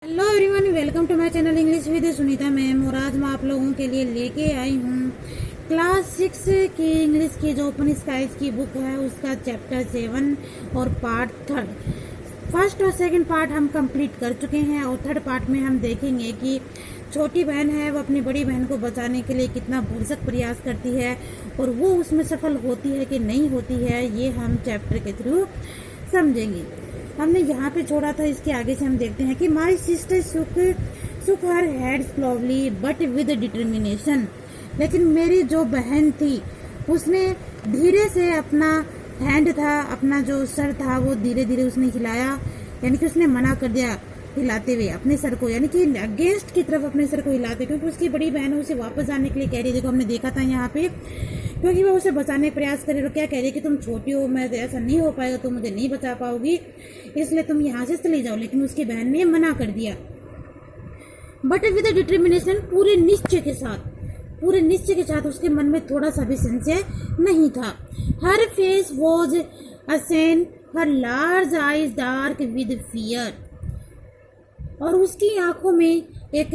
Hello everyone, welcome to my channel English with Sunita ma'am. और आज मैं आप लोगों के लिए लेके आई हूँ क्लास 6 की इंग्लिश की जो ओपन स्काइज की बुक है उसका चैप्टर 7 और पार्ट 3। फर्स्ट और सेकंड पार्ट हम कंप्लीट कर चुके हैं और थर्ड पार्ट में हम देखेंगे कि छोटी बहन है वो अपनी बड़ी बहन को बचाने के लिए कितना भरसक प्रयास करती है और वो उसमें सफल होती है कि नहीं होती है, ये हम चैप्टर के थ्रू समझेंगे। हमने यहाँ पे छोड़ा था, इसके आगे से हम देखते हैं कि माई सिस्टर सुक हर head slowly but with determination. लेकिन मेरी जो बहन थी उसने धीरे से अपना हैंड था, अपना जो सर था वो धीरे धीरे उसने हिलाया, यानी कि उसने मना कर दिया हिलाते हुए अपने सर को, यानी कि अगेंस्ट की तरफ अपने सर को हिलाते, क्योंकि उसकी बड़ी बहन उसे वापस जाने के लिए कह रही। देखो हमने देखा था यहाँ पे, क्योंकि वो उसे बचाने का प्रयास करे और क्या कह रही है कि तुम छोटी हो, मैं ऐसा नहीं हो पाएगा, तुम मुझे नहीं बचा पाओगी, इसलिए तुम यहाँ से चली जाओ। लेकिन उसकी बहन ने मना कर दिया, बट विद डिटर्मिनेशन, पूरे निश्चय के साथ उसके मन में थोड़ा सा भी संशय नहीं था। हर face was ashen, her large eyes dark with fear, और उसकी आंखों में एक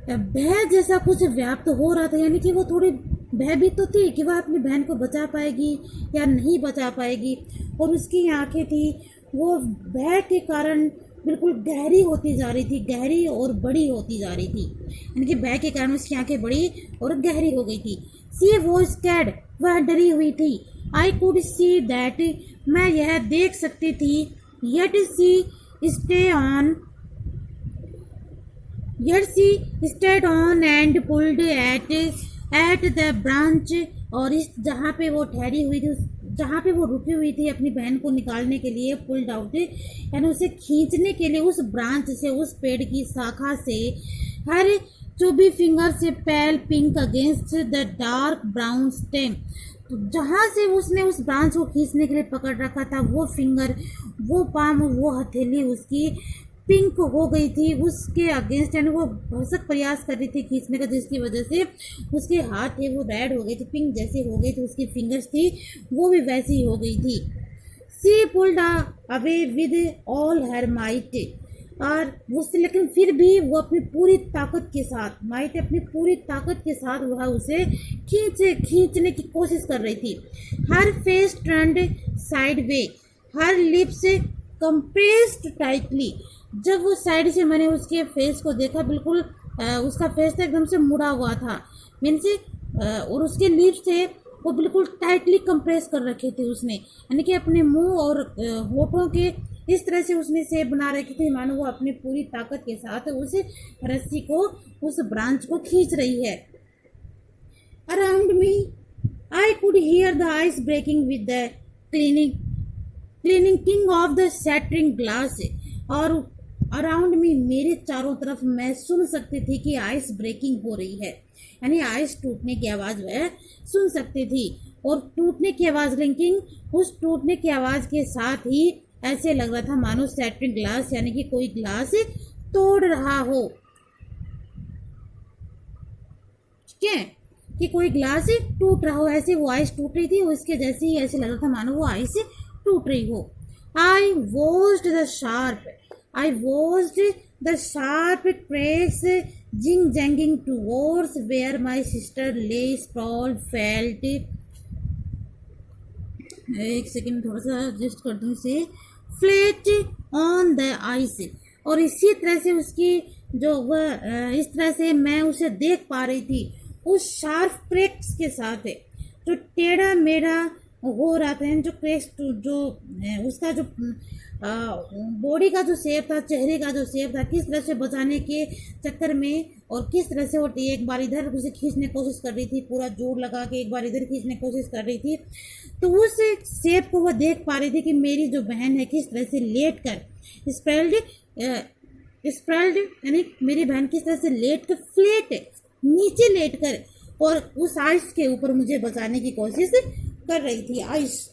भय जैसा कुछ व्याप्त हो रहा था, यानी कि वो थोड़ी भयभीत तो थी कि वह अपनी बहन को बचा पाएगी या नहीं बचा पाएगी। और उसकी आंखें थी वो भय के कारण बिल्कुल गहरी होती जा रही थी, गहरी और बड़ी होती जा रही थी, यानी कि भय के कारण उसकी आंखें बड़ी और गहरी हो गई थी। सी वॉज स्कैर्ड, वह डरी हुई थी। आई कुड सी दैट, मैं यह देख सकती थी। Yet she stayed on and pulled at the branch, और इस जहाँ पे वो ठहरी हुई थी, जहाँ पे वो रुकी हुई थी अपनी बहन को निकालने के लिए, पुल्ड आउट यानी उसे खींचने के लिए उस ब्रांच से, उस पेड़ की शाखा से, हर चुबी फिंगर से पेल pink against the dark brown stem. तो जहाँ से उसने उस ब्रांच को खींचने के लिए पकड़ रखा था, वो फिंगर, वो पाम, वो हथेली उसकी पिंक हो गई थी उसके अगेंस्ट, यानी वो भरसक प्रयास कर रही थी खींचने का, जिसकी वजह से उसके हाथ थे वो रेड हो गए थे, पिंक जैसे हो गई थी, उसकी फिंगर्स थी वो भी वैसी ही हो गई थी। She pulled away with all her might, और उससे, लेकिन फिर भी वो अपनी पूरी ताकत के साथ, माइट अपनी पूरी ताकत के साथ वह उसे खींचने की कोशिश कर रही थी। Her face turned sideways, her lips compressed tightly, जब वो साइड से मैंने उसके फेस को देखा, बिल्कुल उसका फेस तो एकदम से मुड़ा हुआ था, मीन्स और उसके लिप्स थे वो बिल्कुल टाइटली कंप्रेस कर रखे थे उसने, यानी कि अपने मुंह और होठों के इस तरह से उसने शेप बना रखी थी मानो वो अपनी पूरी ताकत के साथ उस रस्सी को, उस ब्रांच को खींच रही है। Around me I could hear the ice breaking with the cleaning of the shattering glass, और अराउंड मी, मेरे चारों तरफ मैं सुन सकती थी कि आइस ब्रेकिंग हो रही है, यानी आइस टूटने की आवाज़ वह सुन सकती थी। और टूटने की आवाज़ लिंकिंग, उस टूटने की आवाज़ के साथ ही ऐसे लग रहा था मानो शैटरिंग ग्लास, यानी कि कोई ग्लास तोड़ रहा हो, ठीक है, कि कोई ग्लास टूट रहा हो, ऐसे वो आइस टूट रही थी, उसके जैसे ही ऐसे लग रहा था मानो वो आइस टूट रही हो। I watched the sharp tracks jing-janging towards where my sister lay sprawled, felt, एक सेकेंड थोड़ा सा एडजस्ट कर दूँ इसे, फ्लैट ऑन द आइस, और इसी तरह से उसकी जो वह, इस तरह से मैं उसे देख पा रही थी उस शार्प ट्रैक्स के साथ, जो टेढ़ा मेढ़ा हो रहा था, जो क्रेस्ट, जो उसका जो बॉडी का जो शेप था, चेहरे का जो शेप था, किस तरह से बचाने के चक्कर में और किस तरह से वो एक बार इधर उसे खींचने की कोशिश कर रही थी, पूरा जोर लगा के एक बार इधर खींचने की कोशिश कर रही थी, तो उस शेप को वह देख पा रही थी कि मेरी जो बहन है किस तरह से लेट कर स्प्रेल्ड, यानी मेरी बहन किस तरह से लेट कर, फ्लैट नीचे लेट कर, और उस आइस के ऊपर मुझे बचाने की कोशिश कर रही थी। Ice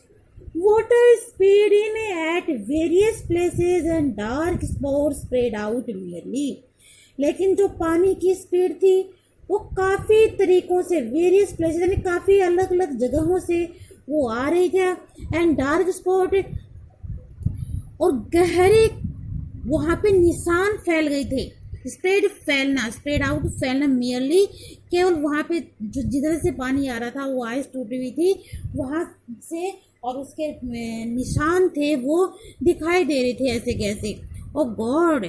water speed in at various places and dark spots spread out nearly, लेकिन जो पानी की स्पीड थी वो काफ़ी तरीकों से, वेरियस प्लेसेस यानी काफ़ी अलग अलग जगहों से वो आ रही थी, एंड डार्क स्पॉट, और गहरे वहाँ पे निशान फैल गए थे, स्प्रेड फैलना, स्प्रेड आउट फैलना, मियरली केवल वहाँ पे जो जिधर से पानी आ रहा था वो आइस टूटी हुई थी वहाँ से, और उसके निशान थे वो दिखाई दे रहे थे ऐसे कैसे। Oh God,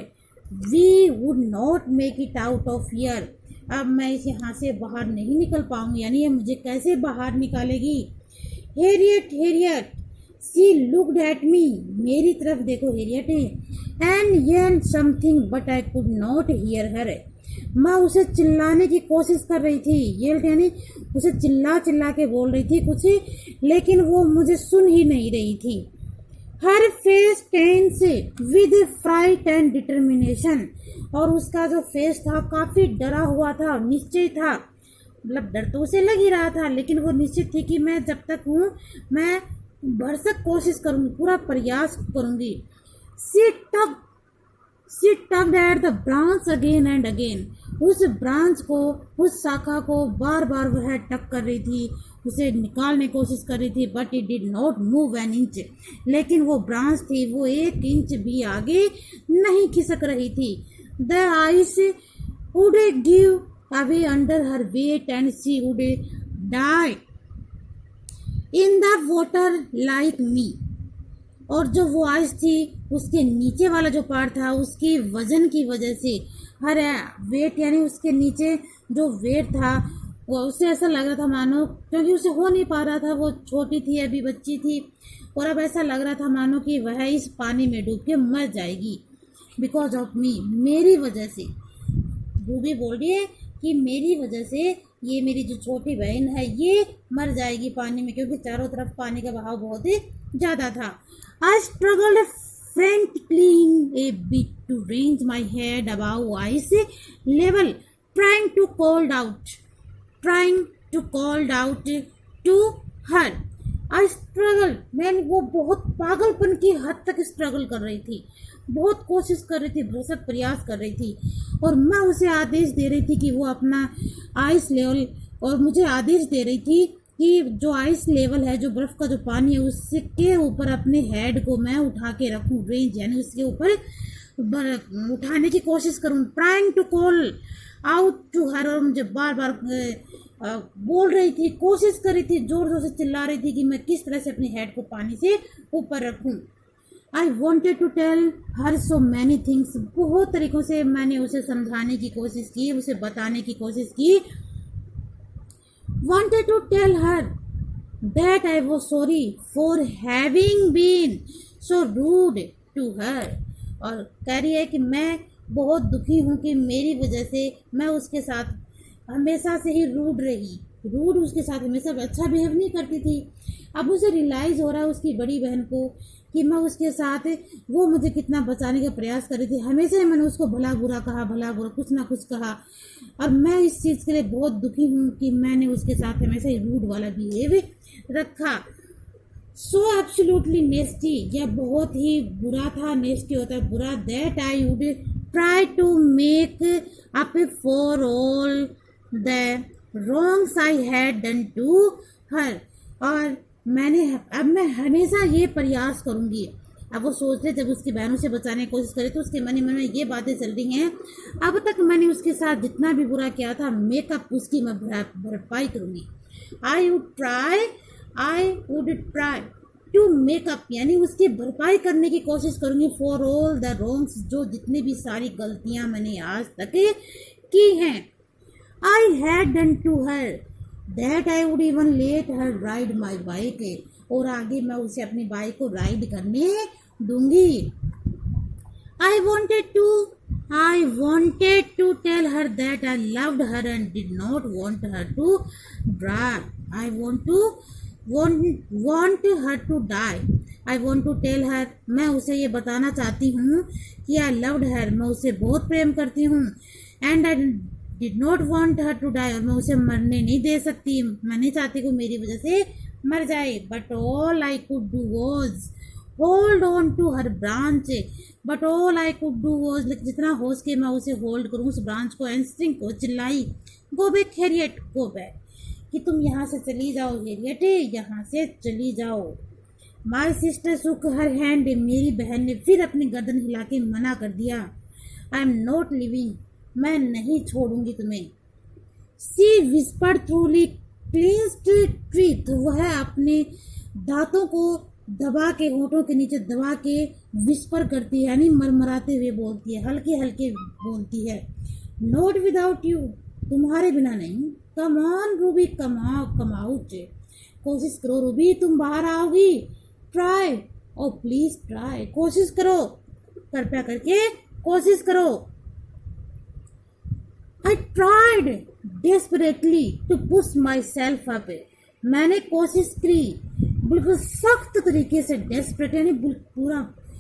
we would not make it out of here. अब मैं इस यहाँ से बाहर नहीं निकल पाऊंगी, यानी ये मुझे कैसे बाहर निकालेगी। Harriet, Harriet, she looked at me, मेरी तरफ देखो Harriet, and yelled something but I could not hear her. मैं उसे चिल्लाने की कोशिश कर रही थी, येल्ड यानी उसे चिल्ला चिल्ला के बोल रही थी कुछ, लेकिन वो मुझे सुन ही नहीं रही थी। Her face tense with fright and determination, और उसका जो फेस था काफी डरा हुआ था, निश्चय था, मतलब डर तो उसे लग ही रहा था, लेकिन वो निश्चित थी कि मैं जब तक हूँ मैं भरसक कोशिश करूंगी, पूरा प्रयास करूंगी। She tugged eight the branch again and again, उस ब्रांच को, उस शाखा को बार बार वह टक कर रही थी, उसे निकालने की कोशिश कर रही थी, but it did not move an inch, लेकिन वो ब्रांच थी वो 1 इंच भी आगे नहीं खिसक रही थी। The ice would give away under her weight and she would die in the water like me, और जो वो आइस थी उसके नीचे वाला जो पार्ट था उसकी वजन की वजह से, हर वेट यानी उसके नीचे जो वेट था वो उसे ऐसा लग रहा था मानो, क्योंकि उसे हो नहीं पा रहा था, वो छोटी थी अभी बच्ची थी, और अब ऐसा लग रहा था मानो कि वह इस पानी में डूब के मर जाएगी। बिकॉज ऑफ मी, मेरी वजह से, रूबी बोल रही है कि मेरी वजह से ये मेरी जो छोटी बहन है ये मर जाएगी पानी में, क्योंकि चारों तरफ पानी का बहाव बहुत ही ज़्यादा था। आई struggled frantically a bit to range my head above ice level, trying to call out to her. I struggled, मैं वो बहुत पागलपन की हद तक स्ट्रगल कर रही थी, बहुत कोशिश कर रही थी, भरसक प्रयास कर रही थी, और मैं उसे आदेश दे रही थी कि वो अपना आइस लेवल, और मुझे आदेश दे रही थी कि जो आइस लेवल है, जो बर्फ का जो पानी है, उसके ऊपर अपने हेड को मैं उठा के रखूं, रेंज यानी उसके ऊपर उठाने की कोशिश करूं। Trying to call out to her, और मुझे बार बार बोल रही थी, कोशिश कर रही थी, जोर जोर से चिल्ला रही थी कि मैं किस तरह से अपने हेड को पानी से ऊपर रखूं। I wanted to tell her so many things, बहुत तरीकों से मैंने उसे समझाने की कोशिश की, उसे बताने की कोशिश की। Wanted to tell her that I was sorry for having been so rude to her, और कह रही है कि मैं बहुत दुखी हूँ कि मेरी वजह से मैं उसके साथ हमेशा से ही रूड उसके साथ हमेशा अच्छा बिहेव नहीं करती थी। अब उसे रियलाइज़ हो रहा है उसकी बड़ी बहन को कि मैं उसके साथ, वो मुझे कितना बचाने का प्रयास कर रही थी, हमेशा ही मैंने उसको भला बुरा कहा, भला बुरा कुछ ना कुछ कहा, और मैं इस चीज़ के लिए बहुत दुखी हूँ कि मैंने उसके साथ हमेशा ही रूड वाला बिहेव रखा। सो एब्सोल्युटली नेस्टी, यह बहुत ही बुरा था, नेस्टी होता है बुरा। That I would try to make up for all the wrongs I had done to her, और अब मैं हमेशा ये प्रयास करूंगी। अब वो सोच रहे, जब उसकी बहनों से बचाने की कोशिश करे तो उसके मन में ये बातें चल रही हैं, अब तक मैंने उसके साथ जितना भी बुरा किया था, मेकअप उसकी मैं भरपाई करूंगी। I would try to make up, यानी उसकी भरपाई करने की कोशिश करूंगी, फॉर ऑल द रॉन्ग्स, जो जितनी भी सारी गलतियां मैंने आज तक की हैं, I had done to her, that I would even let her ride my bike, और आगे मैं उसे अपनी बाइक को राइड करने दूंगी। I wanted to tell her that I loved her and did not want her to dry, I want her to die, I want to tell her, मैं उसे ये बताना चाहती हूँ कि आई लव्ड हर, मैं उसे बहुत प्रेम करती हूँ, and I did not want her to die, और मैं उसे मरने नहीं दे सकती, मैं नहीं चाहती कि मेरी वजह से मर जाए। But all I could do was hold on to her branch, but all I could do was, जितना हो सके मैं उसे होल्ड करूँ उस ब्रांच को, एंड स्ट्रिंग को, चिल्लाई, go back Harriet, go back, कि तुम यहाँ से चली जाओ हैरियट, यहाँ से चली जाओ। माई सिस्टर सुक हर हैंड, मेरी बहन ने फिर अपनी गर्दन हिला के मना कर दिया। आई एम नॉट लिविंग, मैं नहीं छोड़ूंगी तुम्हें। सी विस्पर थ्रूली क्लिंच्ड टीथ, वह अपने दांतों को दबा के, होठों के नीचे दबा के विस्पर करती है, यानी मरमराते हुए बोलती है, हल्के हल्के बोलती है। नॉट विदाउट यू, तुम्हारे बिना नहीं। Come on Ruby, come out, कोशिश करो रूबी, तुम बाहर आओगी। ट्राई, ओ प्लीज ट्राई, कोशिश करो, कृपया करके कोशिश करो। I tried desperately to push myself up, मैंने कोशिश की बिल्कुल सख्त तरीके से, डेस्परेट यानी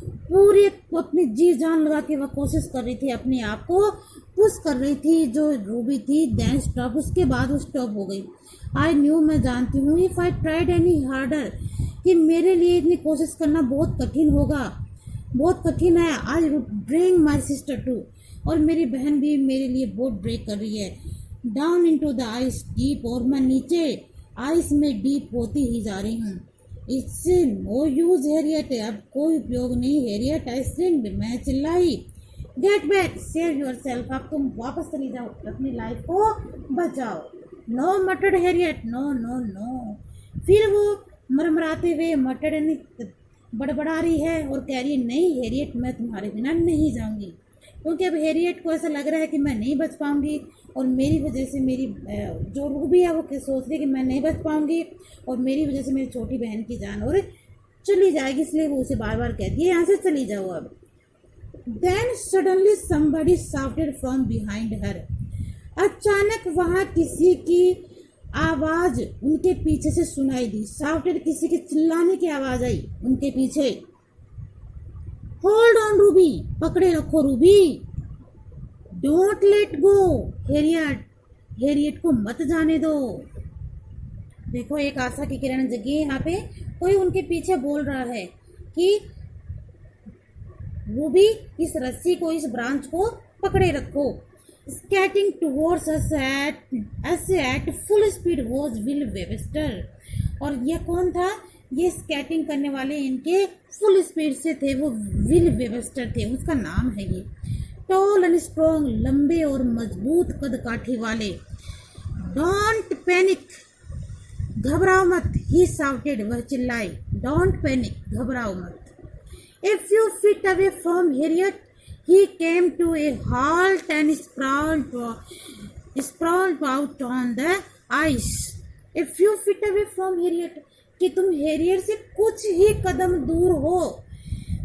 पूरी अपनी जी जान लगा के वह कोशिश कर रही थी, अपने आप को पुश कर रही थी जो रूबी थी। देन स्टॉप, उसके बाद वो स्टॉप हो गई। आई न्यू, मैं जानती हूँ, if I tried any harder, कि मेरे लिए इतनी कोशिश करना बहुत कठिन होगा, बहुत कठिन है। I would bring my sister to, और मेरी बहन भी मेरे लिए बहुत ब्रेक कर रही है। Down into the ice deep, और मैं नीचे आइस में डीप होती ही जा रही हूँ। इट्स नो यूज हैरियट, अब कोई उपयोग नहीं हैरियट, आई स्क्रीम्ड, मैं चिल्लाई। Get back, save yourself, अब तुम वापस चली जाओ, अपनी लाइफ को बचाओ। No muttered Harriet, no no no. फिर वो मरमराते हुए मटर्ड बड़बड़ा रही है और कह रही है, नहीं हैरियट, मैं तुम्हारे बिना नहीं जाऊंगी, क्योंकि अब हैरियट को ऐसा लग रहा है कि मैं नहीं बच पाऊंगी, और मेरी वजह से मेरी जो रूबी है वो सोच रही है कि मैं नहीं बच पाऊंगी, और मेरी वजह से मेरी छोटी बहन की जान और चली जाएगी, इसलिए वो उसे बार बार कहती है, यहाँ से चली जाओ अब। Then suddenly somebody shouted from behind her, अचानक वहां किसी की आवाज उनके पीछे से सुनाई दी। shouted, किसी के चिल्लाने की आवाज आई उनके पीछे। होल्ड ऑन रूबी, पकड़े रखो Ruby. Don't let go Harriet, Harriet को मत जाने दो। देखो एक आशा की किरण जगी है यहाँ पे, कोई उनके पीछे बोल रहा है कि रूबी इस रस्सी को, इस ब्रांच को पकड़े रखो। Skating towards us at full speed was will Webster, और यह कौन था? ये स्केटिंग करने वाले इनके फुल स्पीड से थे, वो विल वेबस्टर थे, उसका नाम है ये। टॉल एंड स्ट्रॉन्ग, लंबे और मजबूत कद काठी वाले। डोंट पैनिक, घबराओ मत, ही शाउटेड, वह चिल्लाई। डोंट पैनिक, घबराओ मत। A few feet away from Harriet, he came to a halt and sprawled out on the ice. A few feet away from Harriet, कि तुम हैरियट से कुछ ही कदम दूर हो,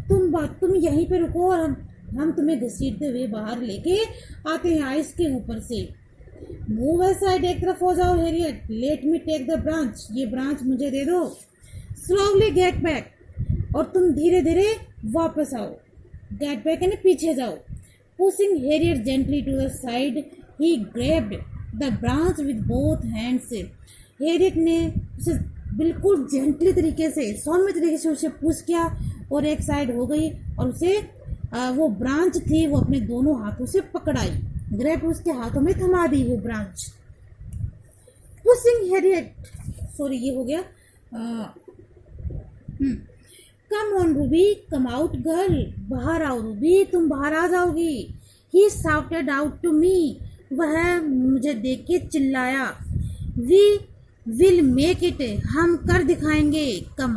तुम यहीं पे रुको और हम तुम्हें घसीटते हुए बाहर लेके आते हैं आइस के ऊपर से। मूव असाइड, एक तरफ हो जाओ Harriet. Let me take the branch, ये ब्रांच मुझे दे दो। स्लोली गेट बैक, और तुम धीरे धीरे वापस आओ। गेट बैक यानी पीछे जाओ। Pushing Harriet gently to the side, he grabbed the branch with both hands. Harriet ने उसे बिल्कुल जेंटली तरीके से, सौम्य तरीके से उसे पुश किया और एक साइड हो गई, और उसे वो ब्रांच थी वो अपने दोनों हाथों से पकड़ाई। ग्रैब उसके हाथों में थमा दी वो ब्रांच। पुशिंग हैरियट, सॉरी ये हो गया। Come on Ruby, come out girl, बाहर आओ रूबी, तुम बाहर आ जाओगी। ही शाउटेड आउट टू मी, वह मुझे देख के चिल्लाया। वी विल मेक इट, हम कर दिखाएंगे। Come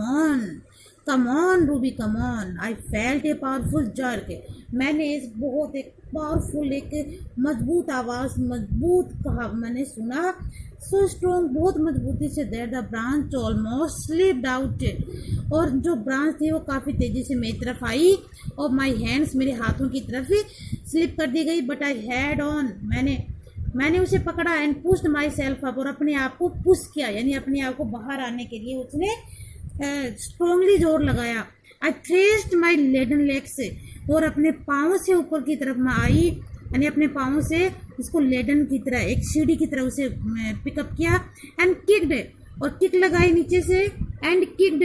on Ruby, come on. I felt a powerful jerk, मैंने एक पावरफुल, एक मजबूत आवाज, मजबूत कहा मैंने सुना। सो स्ट्रॉन्ग, बहुत मजबूती से। That the branch almost slipped out, और जो ब्रांच थी वो काफ़ी तेज़ी से मेरी तरफ आई, और माई हैंड्स, मेरे हाथों की तरफ स्लिप कर दी गई। बट आई हैड ऑन, मैंने उसे पकड़ा। And pushed my self up, और अपने आप को पुश किया, यानी अपने आप को बाहर आने के लिए उसने स्ट्रॉन्गली जोर लगाया। आई थ्रेस्ड माई लेडन लेग्स, और अपने पाँव से ऊपर की तरफ मैं आई, यानी अपने पाँव से उसको लेडन की तरह, एक सीढ़ी की तरह उसे पिकअप किया। एंड किक्ड, और किक लगाई नीचे से। And kicked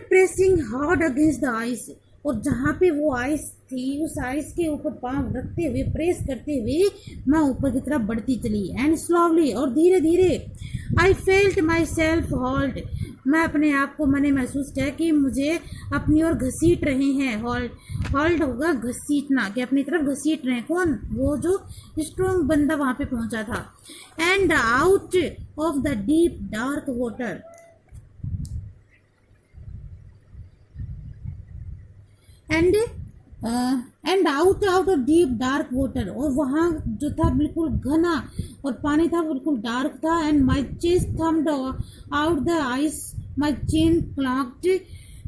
pressing hard against the ice, और जहाँ पे वो आइस थी, उस आइस के ऊपर पांव रखते हुए, प्रेस करते हुए मैं ऊपर की तरफ बढ़ती चली। एंड स्लोवली, और धीरे धीरे, I felt my self hold, मैं अपने आप को मैंने महसूस किया कि मुझे अपनी ओर घसीट रहे हैं। होल्ड होगा घसीटना, कि अपनी तरफ घसीट रहे हैं। कौन? वो जो स्ट्रॉन्ग बंदा वहां पे पहुंचा था। And out of the deep dark water, and out of deep dark water, और वहाँ जो था बिल्कुल घना और पानी था, बिल्कुल डार्क था। And my chest thumbed out the ice, my chain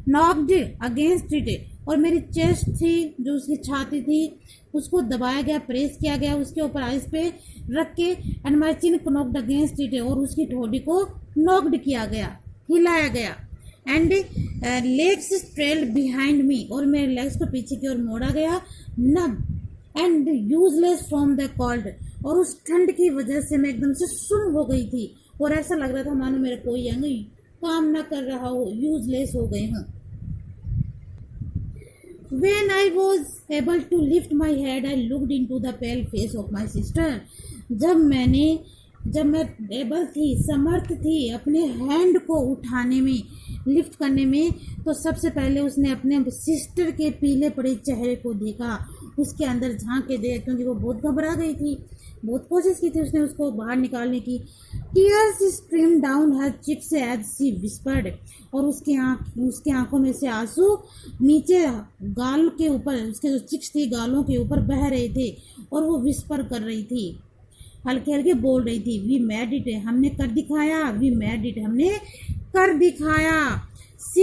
knocked against it, और मेरी चेस्ट थी, जो उसकी छाती थी, उसको दबाया गया, प्रेस किया गया उसके ऊपर आइस पे रख के। And my chin knocked against it, और उसकी ठोड़ी को नॉक्ड किया गया, हिलाया गया। And legs trailed behind me, और मेरे लेग्स को पीछे की ओर मोड़ा गया। नब and useless from the cold, और उस ठंड की वजह से मैं एकदम से सुन्न हो गई थी, और ऐसा लग रहा था मानो मेरा कोई अंग काम ना कर रहा हो, यूजलेस हो गई हूँ। When I was able to lift my head, I looked into the pale face of my sister. जब मैं एबल थी, समर्थ थी अपने हैंड को उठाने में, लिफ्ट करने में, तो सबसे पहले उसने अपने सिस्टर के पीले पड़े चेहरे को देखा, उसके अंदर झांक के देखा, क्योंकि वो बहुत घबरा गई थी। बहुत कोशिश की थी उसने उसको बाहर निकालने की। टीयर्स स्ट्रीम डाउन हर चिक्स एज सी विस्पर्ड, और उसके आंखों में से आंसू नीचे गाल के ऊपर, उसके जो चिक्स थी गालों के ऊपर बह रहे थे, और वो विस्पर कर रही थी, हल्के हल्के बोल रही थी। वी मैड इट, हमने कर दिखाया। वी मैड इट, हमने कर दिखाया। सी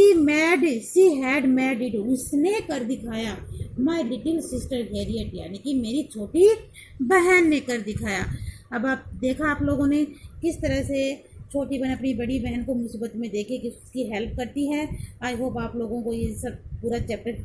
हैड मैड इट, उसने कर दिखाया। माई लिटिल सिस्टर हैरियट, यानी कि मेरी छोटी बहन ने कर दिखाया। अब आप देखा आप लोगों ने किस तरह से छोटी बहन अपनी बड़ी बहन को मुसीबत में देखे कि उसकी हेल्प करती है। आई होप आप लोगों को ये सब पूरा चैप्टर